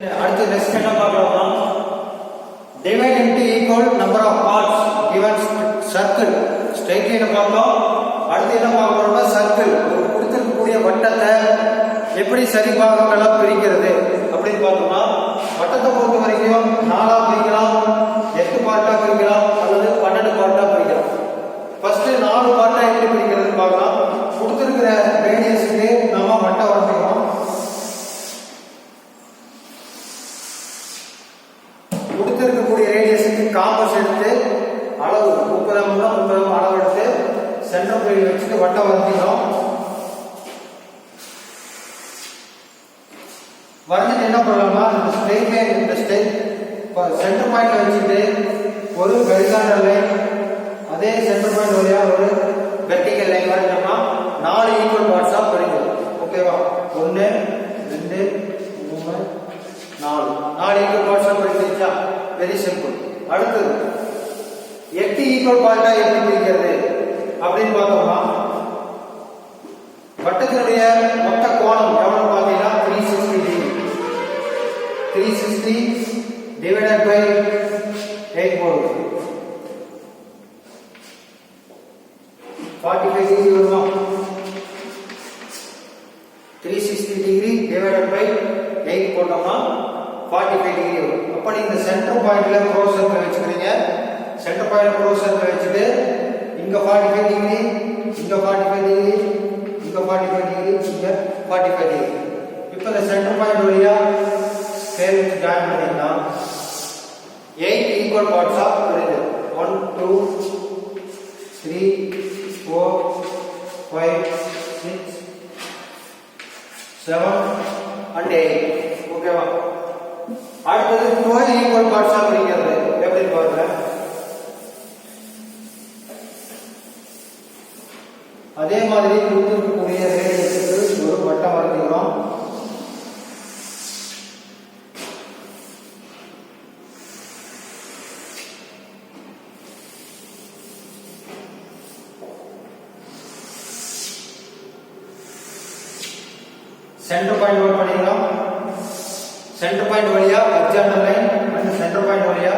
அடுத்து நெக்ஸ்ட் என்ன பார்க்கலாம்னா divide into equal number of parts given circle straight line பார்த்தோம். அடுத்து என்ன பார்க்க போறோம்னா சர்க்கிள் கொடுத்திருக்கக்கூடிய வட்டத்தை எப்படி சரி பாகங்களா பிரிக்கிறது அப்படின்னு பார்த்தோம்னா வட்டத்தை பொறுத்த வரைக்கும் 4ஆ பிரிக்கலாம், 8 பார்ட்டா பிரிக்கலாம் அல்லது 12 பார்ட்டா பிரிக்கலாம். ஃபர்ஸ்ட் 4 பார்ட்டா எப்படி பிரிக்கிறதுன்னு பார்க்கலாம். கொடுத்திருக்கிற ரேடியஸ்க்கு நாம வட்டம் வரைஞ்சுக்கலாம். கொடுத்திருக்கக்கூடிய ரேடியஸுக்கு காம்பஸ் எடுத்து அளவு 30 அளவு எடுத்து சென்டர் பாயிண்ட் வச்சுட்டு வட்டம் வரைஞ்சிக்கிறோம். வரைஞ்சிட்டு என்ன பண்ணலாம்னா இந்த ஸ்ட்ரெயிட் லைன் இந்த சென்டர் பாயிண்ட் வச்சுட்டு ஒரு ஹரிசாண்டல் லைன், அதே சென்டர் பாயிண்ட் வழியா ஒரு வெர்டிகல் லைன் வரைஞ்சோம்னா 4 ஈக்குவல் பார்ட்ஸா பிரிக்கும். ஓகேவா? 1 2 3 4 ஈக்குவல் பார்ட்ஸா பிரிச்சிருச்சா? Very simple. அடுத்தது 8 ஈக்குவல் பார்ட்டா எப்படி பிரிக்கிறது அப்படின்னு பார்த்தோம்னா வட்டத்தினுடைய மொத்த கோணம் எவ்வளவு பார்த்தீங்கன்னா 360 டிகிரி. 360 டிவைடட் பை 8 போடுது 45 டிகிரி வருமா? 360 டிகிரி டிவைடட் பை 8 போட்டோம்னா 45 டிகிரி வரும். அப்ப நீங்க சென்டர் பாயிண்ட்ல க்ரோஸ் சர்க்கிள் வச்சுக்கிறீங்க. சென்டர் பாயிண்ட்ல க்ரோஸ் சர்க்கிள் வச்சுட்டு இங்க 45 டிகிரி, இங்க 45 டிகிரி, இங்க 45 டிகிரி, இங்க 45 டிகிரி. இப்போ இந்த சென்டர் பாயிண்ட் வழியா ஸ்கேல் வச்சு ஜாயின் பண்ணீங்கன்னா 8 ஈக்குவல் பார்ட்ஸா வருது. 1 2 3 4 5 6 7 and 8. ஓகேவா? அடுத்தது 12 ஈக்குவல் பார்ட்ஸா பிரிக்கிறது எப்படி பாருங்க. அதே மாதிரி கொடுத்திருக்கக்கூடிய ரேடியஸுக்கு ஒரு வட்டம் வரைஞ்சிக்கிறோம். சென்டர் பாயிண்ட் நோட் பண்ணிக்கிறோம். சென்டர் பாயிண்ட் வழியா horizontal line and centre point வழியா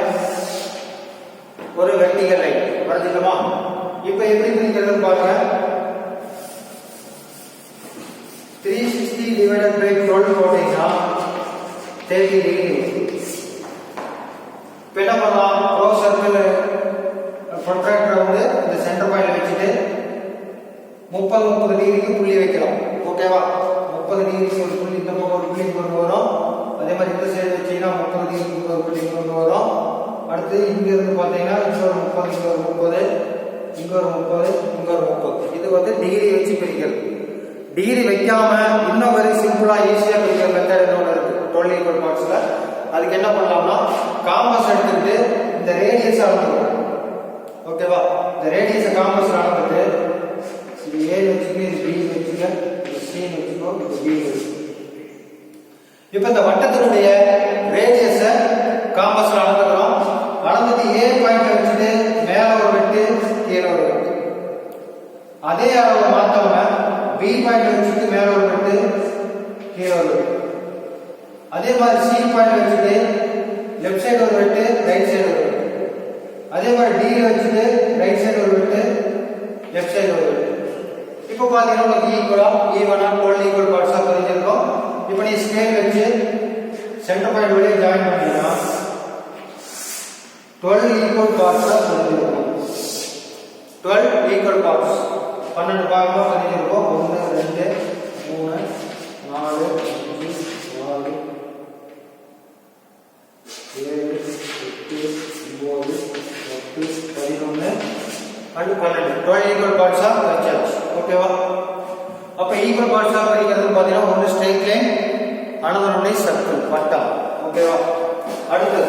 ஒரு வெர்டிகல் லைன் வரைஞ்சிக்கலாமா? இப்போ எப்படி பிரிக்கிறதுன்னு பாருங்க. 360 divided by 12 போட்டீங்கன்னா 30 டிகிரி. இப்போ என்ன பண்ணலாம்? க்ளோஸ் சர்க்கிள் ப்ரொட்ராக்டர் வந்து இந்த சென்டர் பாயிண்ட்ல வச்சுட்டு 30 டிகிரிக்கு புள்ளி வைக்கலாம். ஓகேவா? 30 டிகிரிக்கு ஒரு புள்ளி இந்த பக்கம் ஒரு புள்ளி கொண்டு வரும். அதே மாதிரி இந்த சைடு வச்சீங்கன்னா 30 டிகிரிக்கு ஒரு புள்ளி கொண்டு வரும். அடுத்து இங்க இருந்து பாத்தீங்கன்னா இங்க ஒரு 30, இங்க ஒரு 30, இங்க ஒரு 30, இங்க ஒரு 30. இது வந்து டிகிரி வச்சு பிரிக்கிறது. டிகிரி வைக்காம இன்னும் வெரி சிம்பிளா ஈஸியா பிரிக்கிற மெத்தட் இன்னொன்று இருக்கு 12 ஈக்குவல் பார்ட்ஸ்ல. அதுக்கு என்ன பண்ணலாம்னா காம்பஸ் எடுத்துட்டு இந்த ரேடியஸ் அளந்துடும். ஓகேவா? இந்த ரேடியஸ் காம்பஸ் அளந்துட்டு இது A வச்சுக்க, இது B வச்சுக்க, இது C வச்சுக்கோ, இது B வச்சுக்கோ. இப்போ இந்த வட்டத்தினுடைய ரேடியஸ காம்பஸ்ல அளந்துக்கிறோம். அளந்துட்டு A பாயிண்ட் வச்சுட்டு மேல ஒரு வெட்டு, கீழே ஒரு வெட்டு. அதே அளவு மாத்தாம B பாயிண்ட் வச்சுட்டு மேல ஒரு வெட்டு, கீழே ஒரு வெட்டு. அதே மாதிரி C பாயிண்ட் வச்சுட்டு லெஃப்ட் சைடு ஒரு வெட்டு, ரைட் சைடு ஒரு வெட்டு. அதே மாதிரி D வச்சுட்டு ரைட் சைடு ஒரு வெட்டு, லெஃப்ட் சைடு ஒரு வெட்டு. இப்போ பாத்தீங்கன்னா உங்களுக்கு ஈக்குவலா ஈவனா 12 ஈக்குவல் பார்ட்ஸா பிரிஞ்சிருக்கும். இப்போ நீ ஸ்கேல் வச்சு சென்டர் பாயிண்ட் வழியா ஜாயின் பண்ணீங்கன்னா 12 equal பார்ட்ஸா பிரிஞ்சிருக்கும். 12 equal parts 12 பாகமா பிரிஞ்சிருக்கும். 1 2 3 4 5 6 7 8 9 10 11 and 12 12 equal பார்ட்ஸா பிரிச்சாச்சு. ஓகேவா? அப்ப ஈக்குவல் பார்ட்ஸா பிரிக்கிறது பாத்தீங்கன்னா ஒன்னு straight line, another one is circle வட்டம். ஓகேவா? அடுத்து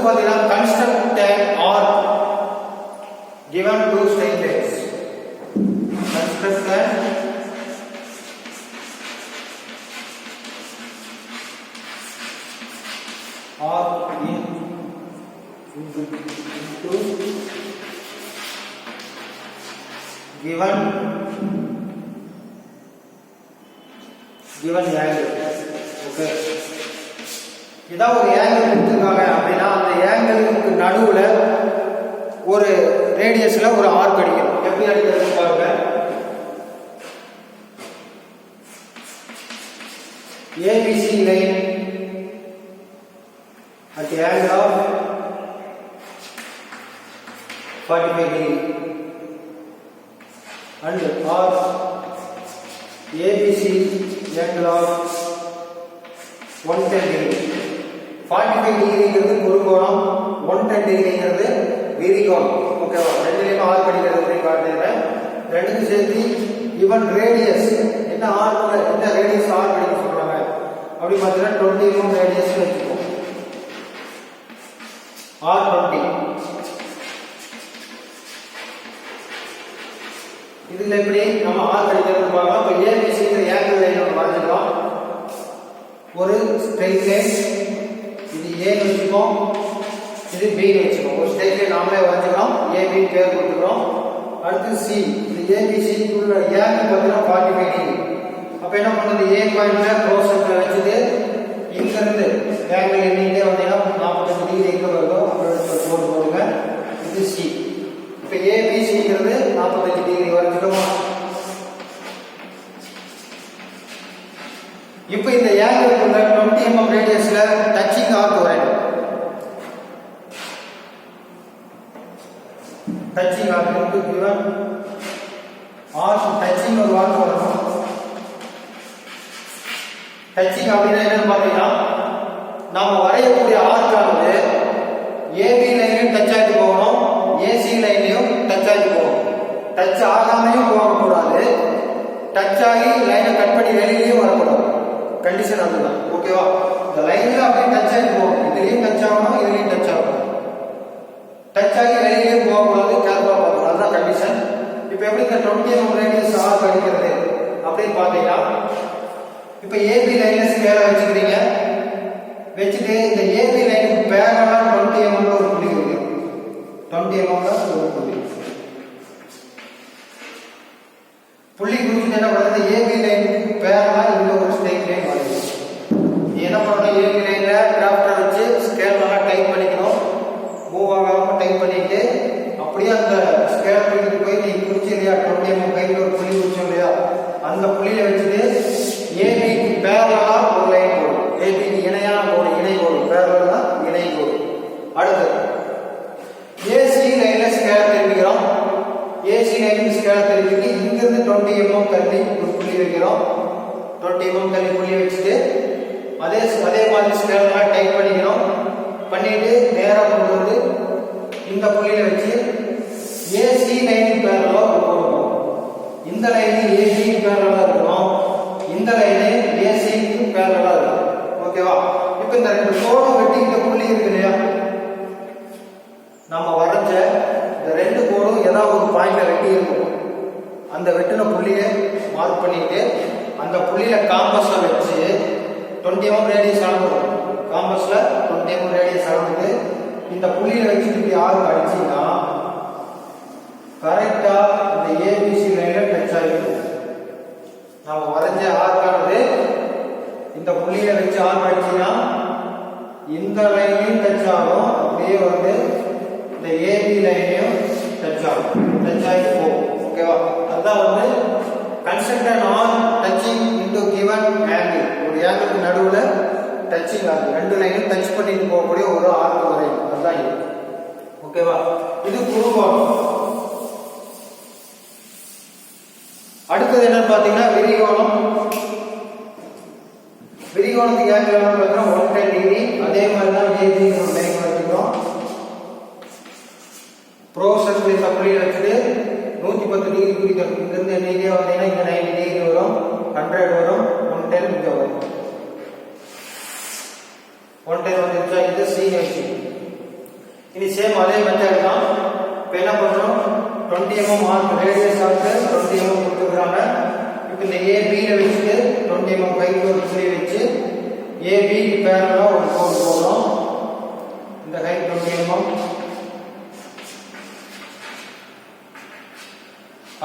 பாத்தீங்கன்னா construct an arc given two straight lines. Construct an arc in given angle. Okay, இதான் ஒரு ஆங்கிள் கொடுத்துருக்காங்க அப்படின்னா அந்த ஆங்கிளுக்கு நடுவில் ஒரு ரேடியஸில் ஒரு ஆர்க் அடிக்கும். எப்படி அடிக்கிறதுன்னு பாருங்க. ABC line at the angle of 45 degree and or ABC angle of 110 degree. 45 டிகிரிங்கிறது ஒரு கோணம், 110 டிகிரிங்கிறது விரிகோணம். ஓகேவா? ரெண்டுலயுமே ஆர்க் அடிக்கிறது அப்படின்னு காட்டுறேன். ரெண்டுக்கும் சேர்த்து ஈவன் ரேடியஸ் என்ன ஆர்க், என்ன ரேடியஸ் ஆர்க் அடிக்க சொல்றாங்க அப்படி பார்த்தீங்கன்னா 20 mm ரேடியஸ் வச்சுக்கோம். R20. இதுல எப்படி நம்ம ஆர்க் அடிக்கிறது பார்க்கலாம். இப்போ ஏபிசிங்கிற ஆங்கிள் லைன் நம்ம வரைஞ்சிக்கலாம். ஒரு ஸ்ட்ரெயிட் லைன், இது ஏன்னு வச்சுக்கோம், இது பின்னு வச்சுக்கோம். ஒரு ஸ்ட்ரெயிட் லைன் நாமளே வரைஞ்சிக்கலாம், ஏபி பேர் கொடுத்துக்கிறோம். அடுத்து சி, இது ஏபிசிக்குள்ள ஏன்னு பார்த்தீங்கன்னா 45 டிகிரி. அப்போ என்ன பண்ணுறது, ஏ பாயிண்ட்ல க்ளோஸ் சர்க்கிள் வச்சுட்டு இங்கிருந்து ஆங்கிள் எண்ணிக்கிட்டே வந்தீங்கன்னா 45 டிகிரி எங்கே வருதோ அப்போ கோடு போடுங்க. இது சி. இப்போ ஏபிசிங்கிறது 45 டிகிரி வரைஞ்சிட்டோமா. இப்போ இந்த ஆங்கிளுக்குள்ள 20 mm ரேடியஸ்ல டச்சிங் ஆர்க் வரையணும். Touching arc given arc touching ஒரு ஆர்க் வரணும். டச்சிங் அப்படின்னா என்னன்னு பார்த்தீங்கன்னா நாம வரையக்கூடிய ஆர்க் ஆனது ஏபி லைனையும் டச் ஆகி போகணும், ஏசி லைனையும் டச் ஆகி போகணும். டச் ஆகாமையும் போகக்கூடாது, டச் ஆகி லைனை கட் பண்ணி வெளியிலையும் வரக்கூடாது. கண்டிஷன் அதுதான். ஓகேவா? இந்த லைன்ல அப்படியே டச் ஆகி போகணும், இதுலயும் டச் ஆகணும், இதுலயும் டச் ஆகணும். டச் ஆகி வெளியிலையும் போகக்கூடாது, கேர்ஃபுல்லா பார்க்கணும். அதுதான் கண்டிஷன். இப்போ எப்படி இந்த 20 mm ரேடியஸ் ஆர்க் அடிக்கிறது அப்படின்னு பார்த்தீங்கன்னா, இப்போ ஏபி லைன்ல ஸ்கேலை வச்சுக்கிறீங்க. வச்சுட்டு இந்த ஏபி லைனுக்கு பேரலா 20 mm ஒரு புள்ளி இருக்கு. 20 mm ஒரு புள்ளி குறிச்சு என்ன பண்ணுறது, ஏபி லைனுக்கு பேரலா இந்த ஒரு ஸ்ட்ரெயிட் லைன் வருது. என்ன பண்ணணும், ஏபி லைன்ல கிராஃப்டர் வச்சு ஸ்கேல் நல்லா டைட் பண்ணிக்கணும். மூவ் ஆகாம டைட் பண்ணிட்டு அப்படியே அந்த ஸ்கேல் தூக்கிட்டு போய் நீ குறிச்சு இல்லையா 20 mm கையில் ஒரு புள்ளி குறிச்சோம் இல்லையா, அந்த புள்ளியில வச்சுட்டு ஏபிக்கு பேரலா ஒரு லைன் போடும். ஏபிக்கு இணையான கோடு, இணை கோடு, பேரலா இணை கோடு. அடுத்து ஏசி லைன்ல ஸ்கேல் திருப்பிக்கிறோம். ஏசி லைனுக்கு ஸ்கேல் திருப்பிட்டு இங்கிருந்து 20 mm தள்ளி ஒரு புள்ளி வைக்கிறோம். 20 mm தள்ளி புள்ளி வச்சுட்டு அதே மாதிரி ஸ்கேல் எல்லாம் டைட் பண்ணிக்கிறோம். பண்ணிட்டு நேரா கொண்டு வந்து இந்த புள்ளியில வச்சு ஏசி லைனுக்கு பேரலா ஒரு கோடு போடும். இந்த லைன் ஏசிக்கு பேரலா இருக்கணும், இந்த லைன் ஏசிக்கு பேரலா இருக்கும். ஓகேவா? இப்போ இந்த ரெண்டு கோடும் வெட்டி இந்த புள்ளி இருக்கு இல்லையா, நம்ம வரைஞ்ச இந்த ரெண்டு கோடும் ஏதாவது ஒரு பாயிண்ட்ல வெட்டி இருக்கும். அந்த வெட்டின புள்ளியை மார்க் பண்ணிட்டு அந்த புள்ளியில காம்பஸ்ல வச்சு 20 mm ரேடியஸ் அளந்துடும். காம்பஸ்ல 20 mm ரேடியஸ் அளந்துட்டு இந்த புள்ளியில வச்சுட்டு இப்படி ஆர்க் அடிச்சீங்கன்னா கரெக்டா இந்த ஏபிசி லைன்ல டச் ஆகிடும். நாம வரைஞ்ச ஆர்க்கானது இந்த புள்ளியில வச்சு ஆர்க் அடிச்சீங்கன்னா இந்த லைனையும் டச் ஆகும், அப்படியே வந்து இந்த ஏபி லைனையும் டச் ஆகும், டச் ஆகி போகும். ஓகேவா? அதான் வந்து construct on touching into given angle. ஒரு ஆங்கிளுக்கு நடுவில் டச்சிங் ஆகும், ரெண்டு லைனும் டச் பண்ணிட்டு போகக்கூடிய ஒரு ஆர்க் வரையும். அதுதான் இது. ஓகேவா? இது குறுகோணம். அடுத்தது என்னன்னு பாத்தீங்கன்னா விரிகோணம். விரிகோணத்துக்கு ஆங்கிள் பார்த்தீங்கன்னா 110 டிகிரி. அதே மாதிரி தான் ஏபி லைன் வரைக்கும் ப்ரோ சர்க்கிள் இந்த புள்ளியை வச்சுட்டு 110 டிகிரி குறிக்கணும். இங்கிருந்து நீங்க வந்தீங்கன்னா இங்க 90 டிகிரி வரும், 100 வரும், 110 இங்க வரும். 110 வந்துருச்சா, இது சி வச்சு இனி சேம் அதே மெத்தட் தான். இப்போ என்ன பண்றோம், 20 mm arc radius arc 20 mm கொடுத்துருக்காங்க. இப்போ இந்த ஏபியில வச்சுட்டு 20 mm கைக்கு ஒரு புள்ளி வச்சு ஏபி பேரலா ஒரு கோடு போடுறோம். இந்த ஹைட் 20 mm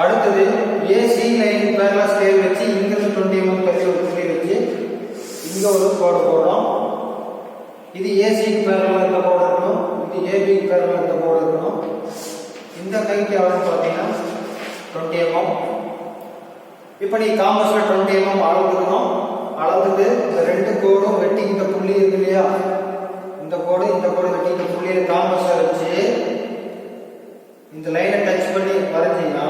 அடுத்தது ஏசி லைன் பேரலா ஸ்கேல் வச்சு இங்கிருந்து 20 mm தள்ளி ஒரு புள்ளி வச்சு இங்க ஒரு கோடு போடுறோம். இது ஏசிக்கு பேரலா இந்த கோடு இருக்கணும், இது ஏபிக்கு பேரலா இந்த கோடு இருக்கணும். இந்த கைக்கு எவ்வளவு பார்த்தீங்கன்னா 20 mm. இப்போ நீ காம்பஸ்ல 20 mm அளந்துக்கணும். அளந்துட்டு இந்த ரெண்டு கோடும் வெட்டி இந்த புள்ளி இருக்கு இல்லையா, இந்த கோடு வெட்டி இந்த புள்ளியை காம்பஸ்ல வச்சு இந்த லைனை டச் பண்ணி வரைஞ்சீங்கன்னா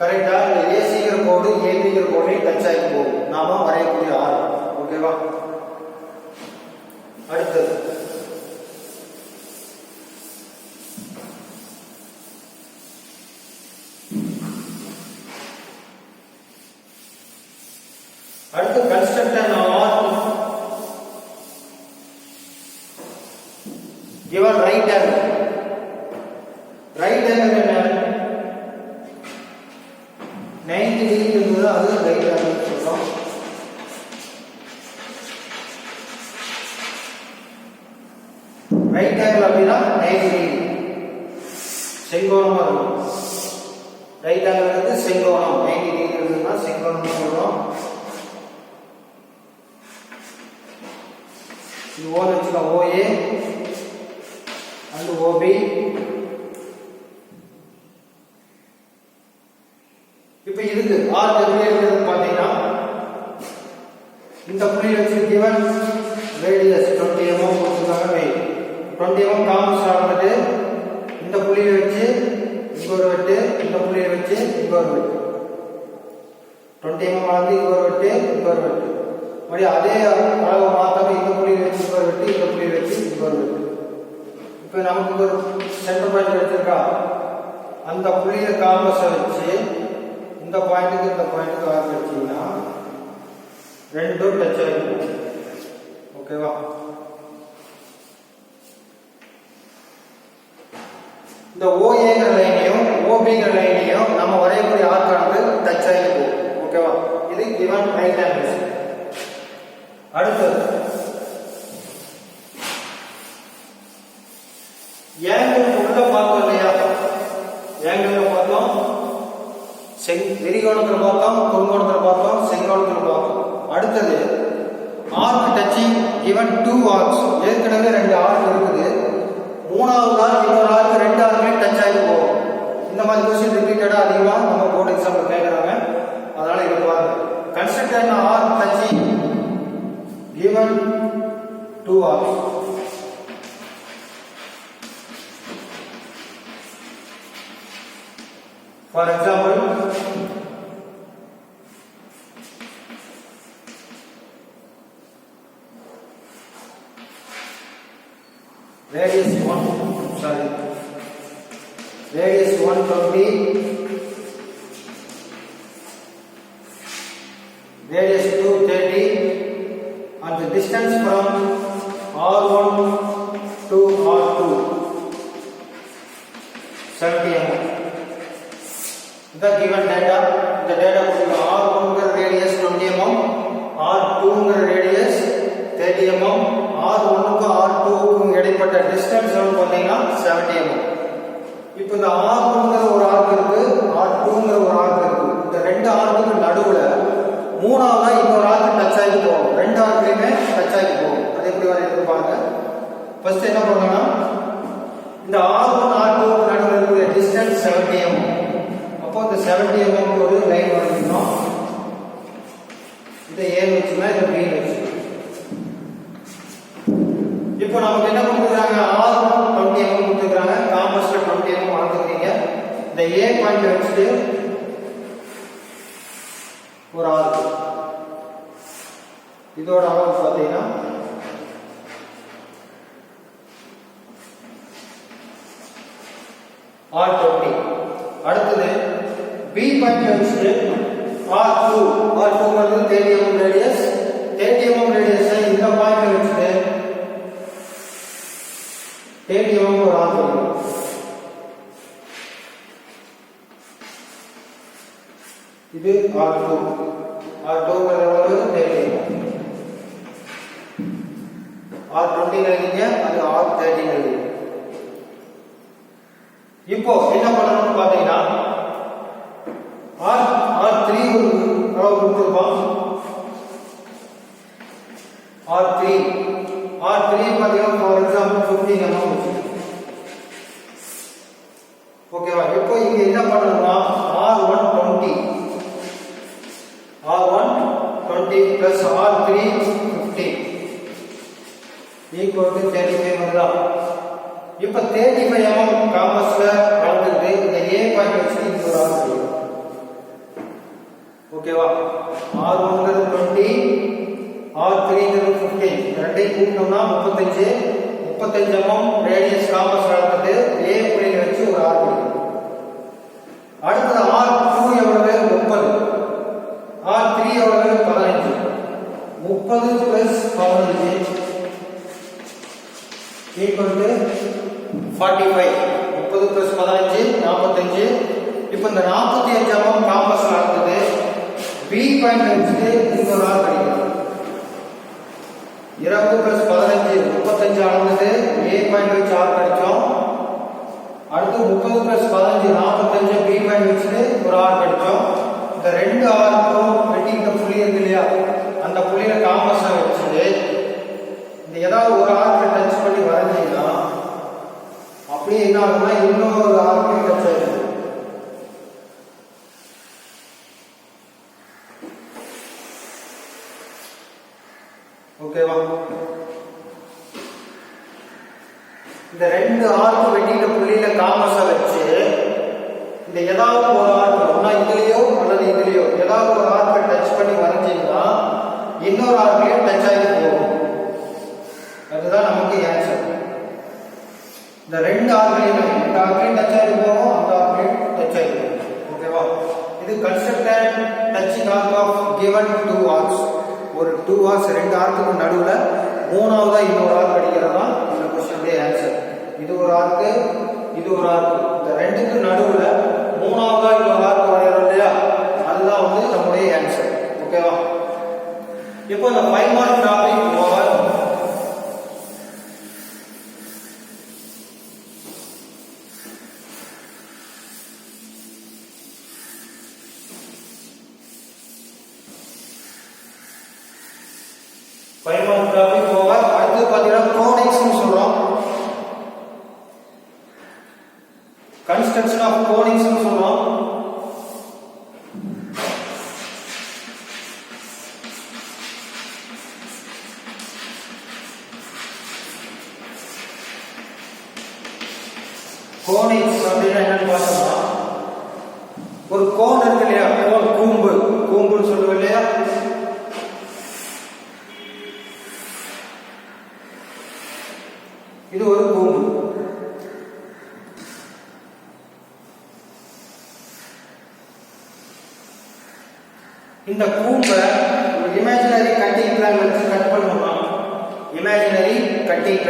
கரெக்டா இந்த ஏசிங்கிற கோடு ஏபிங்கிற கோடை டச் ஆகி போகும் நாம வரையக்கூடிய ஆரம். ஓகேவா? அடுத்தது construct an arc given right angle. Right angle என்ன 90 degree என்பது அது right angle சொல்றோம். right angle அப்படினா 90 degree செங்கோணமா இருக்கும். right angle வந்து செங்கோணம் 90 degree இருக்குன்னா செங்கோணம் சொல்றோம். இது O வச்சுக்க OA and OB. இப்போ இதுக்கு ஆர்க் எப்படி இருக்குன்னு பாத்தீங்கன்னா இந்த புள்ளியை வச்சு given radius 20 mm கொடுத்திருக்காங்க. 20 mm காம்பஸ் ஆனது இந்த புள்ளியை வச்சு இங்க ஒரு வெட்டு, இந்த புள்ளியை வச்சு இங்க ஒரு வெட்டு, 20 mm ஆனது இங்க ஒரு வெட்டு, இங்க ஒரு வெட்டு. மறுபடி அதே அளவு மாத்தாம இந்த புள்ளியை வச்சு இங்க ஒரு வெட்டு, இந்த புள்ளியை வச்சு இங்க ஒரு வெட்டு. இப்போ நமக்கு ஒரு சென்டர் பாயிண்ட் எடுத்திருக்கா, அந்த புள்ளியை காம்பஸை வச்சு இந்த பாயிண்ட்டுக்கு இந்த பாயிண்ட்டுக்கு ஆர்க் வச்சீங்கன்னா ரெண்டும் டச் ஆகிடும். ஓகேவா? இந்த OAங்கிற லைனையும் OBங்கிற லைனையும் நம்ம வரையக்கூடிய ஆர்க்கானது டச் ஆகி போகும். ஓகேவா? இது given right angles. அடுத்தது ஏங்கிள் உள்ள பார்த்தோம் இல்லையா, ஏங்கிள் பார்த்தோம், விரிகோணத்தில் பார்த்தோம், குறுங்கோணத்தில் பார்த்தோம், செங்கோணத்தில் பார்த்தோம். அடுத்தது ஆர்க் டச்சிங் given 2 arcs. ஏற்கனவே 2 ஆர்க் இருக்குது, மூணாவது ஆர்க் இன்னொரு ஆர்க், 2 ஆர்க்மே டச் ஆகி போகும். இந்த மாதிரி क्वेश्चन ரிப்பீட்டடா அதிகமா நம்ம போர்டு எக்ஸாம்ல கேக்குறாங்க, அதனால இத பாருங்க. Construct an arc touching given 2 arcs. For example, radius 120, radius 230, and the distance from R1 to R2 70 mm. The given data, the data R1 radius 20 mm, R2 radius 30 mm, R1 க்கு R2 க்கு இடைப்பட்ட distance எவ்வளவு பாத்தீங்கன்னா 70 mm. இப்போ இந்த R1ங்கற ஒரு arc இருக்கு, R2ங்கற ஒரு ஆர்க் இருக்கு. இந்த ரெண்டு ஆர்க்குக்கு நடுவுல மூணாவதா இன்னொரு ஆர்க் டச் ஆகி போகும். ரெண்டு ஆர்க்லயுமே டச் ஆகி போகும். அது எப்படி வரையறது பாருங்க. ஃபர்ஸ்ட் என்ன பண்ணனும்னா இந்த R1 R2 க்கு நடுவுல இருக்கிற distance 70 mm. அப்போ இந்த 70 mm க்கு ஒரு லைன் வரையணும். இத A வெச்சுனா இத B வெச்சு. இப்போ நமக்கு என்ன கொடுத்திருக்காங்க, R1 20 mm கொடுத்திருக்காங்க, காம்பஸ்ல 20 mm அளந்துட்டீங்க. இந்த A பாயிண்ட் வச்சிட்டு ஒரு ஆர்க், இதோட அளவு பாத்தீங்கன்னா R20. அடுத்தது B பாயிண்ட் வச்சிட்டு R2 ங்கிறது 30 mm ரேடியஸ், 30 mm ரேடியஸை இந்த பாயிண்ட் வச்சிட்டு 30 mm ஒரு ஆர்க் வரையணும். இது R2 ங்கிறது எவ்வளவு 30 mm. R20 எழுதிங்க, அது R30 எழுதிங்க. இப்போ என்ன பண்ணணும்னு பாத்தீங்கன்னா R3 ஒரு அளவு கொடுத்துருப்பான். R3 பாத்தீங்கன்னா ஃபார் எக்ஸாம்பிள் 15 mm வச்சு. ஓகேவா? இப்போ இங்க என்ன பண்ணணும்னா R120 plus R3 15 equal to 35 வருதா? இப்போ 35 mm காம்பஸ்ல வளர்ந்துட்டு இந்த A பாயிண்ட் வச்சு இது ஒரு ஆர் கிடைக்கும். ஓகேவா? R1ங்கிறது 20, R3ங்கிறது 15. ரெண்டையும் கூட்டினோம்னா 35 mm ரேடியஸ் காம்பஸ் வளர்ந்துட்டு A புள்ளியில வச்சு ஒரு ஆர் கிடைக்கும். அடுத்தது R2 எவ்வளவு? 30. R3 எவ்வளவு? 15. 30 plus 15 equal to 45. 30 plus 15 45. இப்போ இந்த 45 mm காம்பஸ் நடக்குது. B பாயிண்ட் வச்சுட்டு இன்னொரு ஆர் கிடைக்கும். 20 plus 15 35 அளந்தது. A பாயிண்ட் வச்சு ஆர் கிடைக்கும். அடுத்து 30 plus 15 45 B பாயிண்ட் வச்சுட்டு ஒரு ஆர் கிடைக்கும். இந்த ரெண்டு ஆர்க்கும் வெட்டிக்கிட்ட புள்ளி இருக்கு இல்லையா, அந்த புள்ளியில காம்பஸை வச்சு இந்த ஏதாவது ஒரு ஆர்க்கு டச் பண்ணி வரைஞ்சீங்கன்னா அப்படியே என்ன ஆகும்னா இன்னொரு ஆர்க்கு டச் ஆயிடும். ஓகேவா? இந்த ரெண்டு ஆர்க்கு வெட்டிக்கிட்ட புள்ளியில காம்பஸை வச்சு இந்த ஏதாவது ஒரு ஆர்க்கு ஒன்னா இதுலயோ அல்லது இதுலயோ ஏதாவது ஒரு ஆர்க்கை டச் பண்ணி வரைஞ்சீங்கன்னா இன்னொரு ஆர்க்கையும் டச் ஆகி போகும். அதுதான் நமக்கு ஆன்சர். இந்த ரெண்டு ஆர்க்கையும் இந்த ஆர்க்கையும் டச் ஆகி போகும், அந்த ஆர்க்கையும் டச் ஆகி போகும். ஓகேவா? இது constructed touching arc of given 2 arcs. ஒரு 2 ஆர்க்ஸ் ரெண்டு ஆர்க்குக்கு நடுவுல மூணாவதா இன்னொரு ஆர்க் அடிக்கிறதா இந்த क्वेश्चनோட ஆன்சர். இது ஒரு ஆர்க்கு, இது ஒரு ஆர்க்கு. இந்த ரெண்டுக்கு நடுவுல மூணாவதா இன்னொரு ஆர்க் வரையறோம் இல்லையா, அதுதான் வந்து நம்மளுடைய ஆன்சர். ஓகேவா? இப்போ இந்த 5 மார்க் டாபிக் ஓவர். அடுத்து பாத்தீங்கன்னா கோனிக்ஸ் சொல்றோம். கன்ஸ்ட்ரக்ஷன் ஆஃப் கோனிக்ஸ் சொல்றோம். கோனிக்ஸ் அப்படின்னா என்னன்னு பார்த்தோம்னா ஒரு கோன் இருக்கு இல்லையா, கோன் கூம்புன்னு சொல்லுவோம் இல்லையா. இது ஒரு கூம்பு. இந்த கூம்பை ஒரு இமேஜினரி கட்டிங் பிளான் வச்சு கட் பண்ணணும்னா, இமேஜினரி கட்டிங்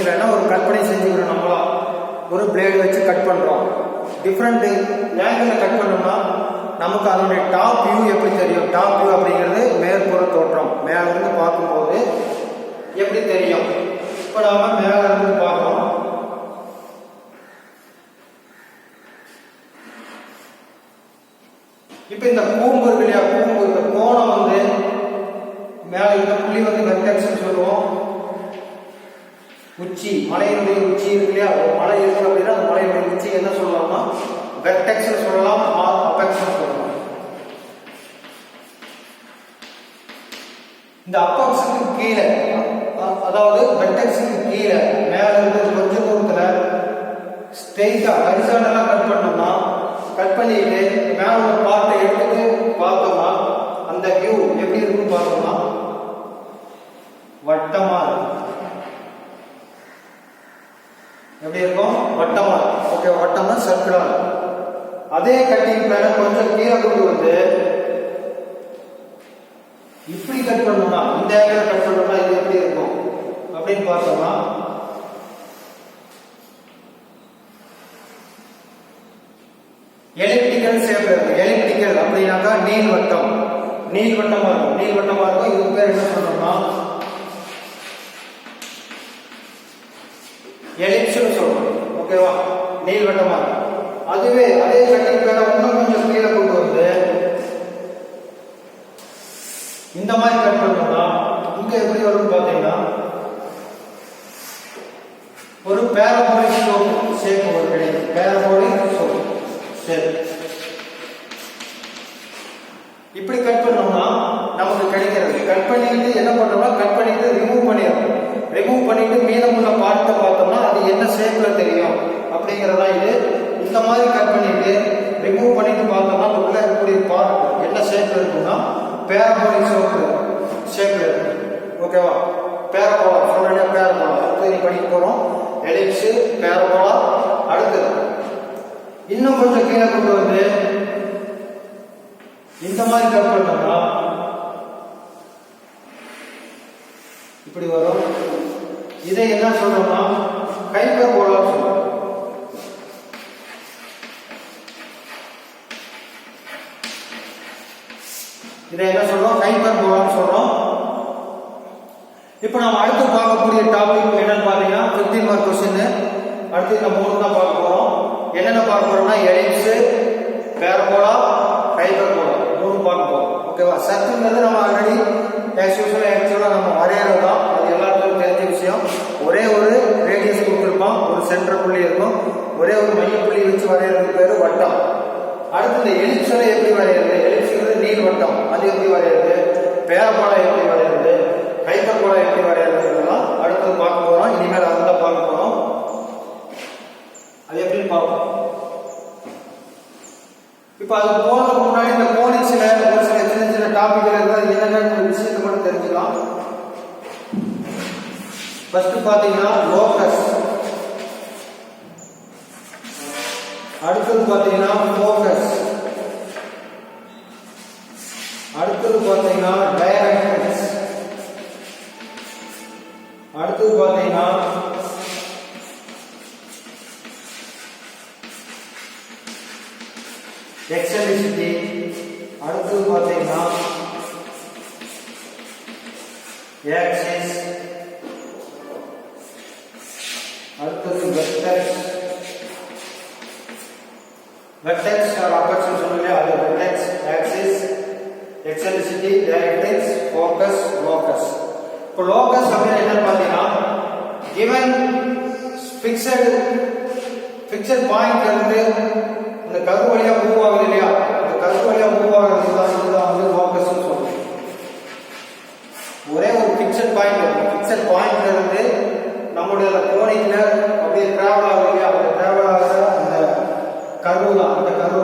பிளான் ஒரு கற்பனை செஞ்சுக்கிறோம். நம்மளா ஒரு பிளேடு வச்சு கட் பண்றோம். டிஃப்ரெண்ட் ஆங்கிள் கட் பண்ணோம்னா நமக்கு அதனுடைய டாப் வியூ எப்படி தெரியும்? டாப் வியூ அப்படிங்கிறது மேற்புற தோற்றம். மேல இருந்து பார்க்கும்போது எப்படி தெரியும்? இப்ப நாம மேல இருந்து பார்க்கிறோம். இப்ப இந்த கூம்பு இருக்கு இல்லையா, கூம்பு இந்த கோணம் வந்து மேல இந்த புள்ளி வந்து வெர்டெக்ஸ் சொல்லுவோம். உச்சி, மலையினுடைய உச்சி இருக்கு இல்லையா, ஒரு மலை இருக்கு அப்படின்னா அந்த மலையினுடைய உச்சி என்ன சொல்லலாம்னா வெர்டெக்ஸ் சொல்லலாம், ஆர் அபெக்ஸ் சொல்லலாம். இந்த அபெக்ஸுக்கு கீழே, அதாவது வெர்டெக்ஸுக்கு கீழே மேல இருந்து கொஞ்சம் தூரத்துல ஸ்ட்ரெயிட்டா ஹரிசாண்டலா கட் பண்ணோம்னா, கட் பண்ணிட்டு மேல ஒரு பார்ட்டை எடுத்துட்டு பார்த்தோம்னா அந்த வியூ எப்படி இருக்குன்னு பார்த்தோம்னா வட்டமா இருக்கும். எப்படி இருக்கும்? வட்டமா. ஓகே, வட்டமா சர்க்கிளா. அதே கட்டிங் பிளான கொஞ்சம் கீழே கொண்டு வந்து இப்படி கட் பண்ணோம்னா, இந்த ஆங்கிள் கட் பண்ணோம்னா இது எப்படி இருக்கும் அப்படின்னு பார்த்தோம்னா எலிப்டிக்கல் ஷேப்ல இருக்கு. எலிப்டிக்கல் அப்படின்னாக்கா நீள்வட்டமா இருக்கும். நீள்வட்டமா இருக்கும். இதுக்கு பேர் என்ன சொல்லணும்னா எலிப்ஸ்னு சொல்றோம். ஓகேவா, நீள்வட்டமா இருக்கும். அதுவே அதே கட்டிங் பேரை இன்னும் கொஞ்சம் கீழே கொண்டு வந்து இந்த மாதிரி கட் பண்ணோம்னா இங்க எப்படி வரும்னு பாத்தீங்கன்னா ஒரு பேராபோலிக் ஷேப் ஒரு கிடைக்கும். பேராபோலிக் ஷேப் இப்படி கட் பண்ணோம்னா நமக்கு கிடைக்கிறது. கட் பண்ணிட்டு என்ன பண்றோம்னா கட் பண்ணிட்டு ரிமூவ் பண்ணிடுறோம். ரிமூவ் பண்ணிட்டு மீதமுள்ள பார்ட்டை பார்த்தோம்னா அது என்ன ஷேப்ல தெரியும் அப்படிங்கறதா இது. இந்த மாதிரி கட் பண்ணிட்டு ரிமூவ் பண்ணிட்டு பார்த்தோம்னா உள்ள இருக்கக்கூடிய பார்ட் என்ன ஷேப்ல இருக்கும்னா பேராபோலிக் ஷேப்ல இருக்கும். ஓகேவா, பேராபோலா சொல்றேன். பேராபோலா அடுத்து நீ படிக்க போறோம். Ellipse, parabola. அடுத்தது இன்னும் கொஞ்சம் கீழே கொண்டு வந்து இந்த மாதிரி கட் பண்ணோம்னா இப்படி வரும். இதை என்ன சொல்றோம்னா ஹைப்பர்போலா சொல்றோம். இதை என்ன சொல்றோம்? ஹைப்பர்போலான்னு சொல்றோம். இப்போ நம்ம அடுத்து பார்க்கக்கூடிய டாபிக் என்னன்னு பாத்தீங்கன்னா 15 மார்க் क्वेश्चन. அடுத்து இந்த மூணு தான் பார்க்க போறோம். என்னென்ன பார்க்க போறோம்னா எலிப்ஸ், பேரபோலா, ஹைப்பர்போலா மூணு பார்க்க போறோம். ஓகேவா, சர்க்கிள்ங்கிறது நம்ம ஆல்ரெடி ஆக்சுவலா நம்ம வரையறது தான். அது எல்லாருக்கும் தெரிஞ்ச விஷயம். ஒரே ஒரு ரேடியஸ் கொடுத்துருப்பான், ஒரு சென்டர் புள்ளி இருக்கும், ஒரே ஒரு மைய புள்ளி வச்சு வரையறதுக்கு பேரு வட்டம். அடுத்து இந்த எலிப்ஸ்ல எப்படி வரையறது? எலிப்ஸ்ங்கிறது நீள் வட்டம், அது எப்படி வரையறது? பேரபோலா எப்படி வரையறது? ஹைப்பர்போலா எப்படி வரையறதுலாம் அடுத்தது பார்க்க போறோம். இனிமேல் அதுதான் பார்க்க போறோம். அது எப்படின்னு பார்ப்போம். இப்போ அது போறதுக்கு முன்னாடி இந்த கோனிக்ஸ்ல ஒரு சில சின்ன சின்ன டாபிக்கள் இருந்தால் என்னென்ன விஷயத்தை மட்டும் தெரிஞ்சுக்கலாம். ஃபர்ஸ்ட் பாத்தீங்கன்னா லோகஸ், அடுத்தது பாத்தீங்கன்னா ஃபோகஸ், அடுத்தது பாத்தீங்கன்னா டைரக்ட்ரிக்ஸ், அடுத்தது பாத்தீங்கன்னா எக்ஸென்ட்ரிசிட்டி, அடுத்தது பாத்தீங்கன்னா ஆக்சிஸ், அடுத்தது வெக்டர்ஸ். வெக்டர்ஸ் ஆர் அப்பர்ச்சர் சொல்லுங்க. அது vectors, axis, eccentricity, directrix, focus, locus. இப்போ லோகஸ் அப்படின்னா என்னன்னு பாத்தீங்கன்னா given fixed பாயிண்ட்ல இருந்து இந்த கர்வ் வழியா மூவ் ஆகுது இல்லையா, இந்த கர்வ் வழியா மூவ் ஆகுறது தான் இதுதான் வந்து லோகஸ் சொல்றோம். ஒரே ஒரு ஃபிக்ஸட் பாயிண்ட்ல இருந்து நம்மளுடைய கோனிக்ல அப்படியே டிராவல் ஆகுது இல்லையா, அந்த டிராவல் ஆகுற அந்த கர்வ் தான், அந்த கர்வ்